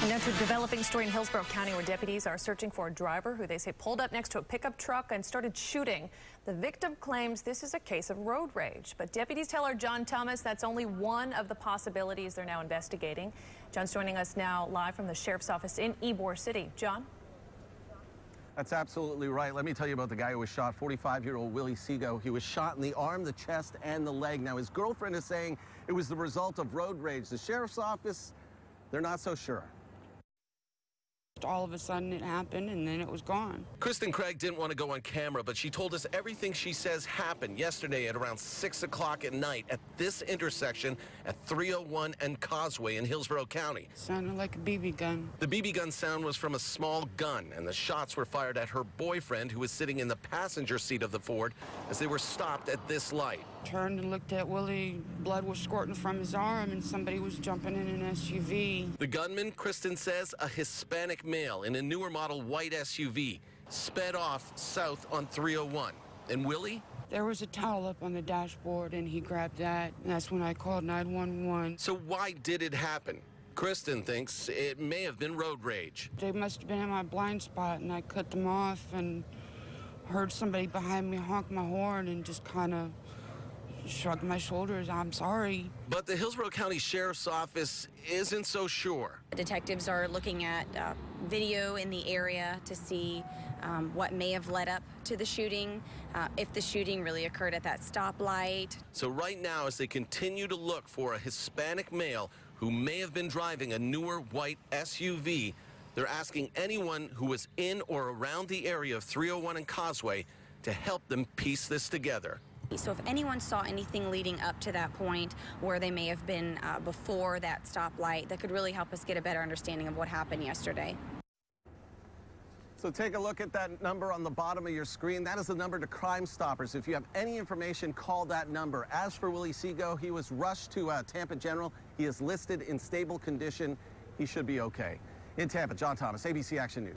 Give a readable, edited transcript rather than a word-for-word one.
Now to a developing story in Hillsborough County where deputies are searching for a driver who they say pulled up next to a pickup truck and started shooting. The victim claims this is a case of road rage, but deputies tell our John Thomas that's only one of the possibilities they're now investigating. John's joining us now live from the sheriff's office in Ybor City. John? That's absolutely right. Let me tell you about the guy who was shot, 45-year-old Willie Seago. He was shot in the arm, the chest, and the leg. Now, his girlfriend is saying it was the result of road rage. The sheriff's office, they're not so sure. All of a sudden it happened and then it was gone. Kristen Craig didn't want to go on camera, but she told us everything she says happened yesterday at around 6 o'clock at night at this intersection at 301 and Causeway in Hillsborough County. Sounded like a BB gun. The BB gun sound was from a small gun, and the shots were fired at her boyfriend, who was sitting in the passenger seat of the Ford, as they were stopped at this light. Turned and looked at Willie. Blood was squirting from his arm and somebody was jumping in an SUV. The gunman, Kristen says, a Hispanic male in a newer model white SUV, sped off south on 301. And Willie? There was a towel up on the dashboard and he grabbed that. And that's when I called 911. So why did it happen? Kristen thinks it may have been road rage. They must have been in my blind spot and I cut them off and heard somebody behind me honk my horn and just kind of shrugged my shoulders. I'm sorry. But the Hillsborough County Sheriff's Office isn't so sure. Detectives are looking at video in the area to see what may have led up to the shooting, if the shooting really occurred at that stoplight. So right now, as they continue to look for a Hispanic male who may have been driving a newer white SUV, they're asking anyone who was in or around the area of 301 and Causeway to help them piece this together. So if anyone saw anything leading up to that point where they may have been before that stoplight, that could really help us get a better understanding of what happened yesterday. So take a look at that number on the bottom of your screen. That is the number to Crime Stoppers. If you have any information, call that number. As for Willie Seago, he was rushed to Tampa General. He is listed in stable condition. He should be okay. In Tampa, John Thomas, ABC Action News.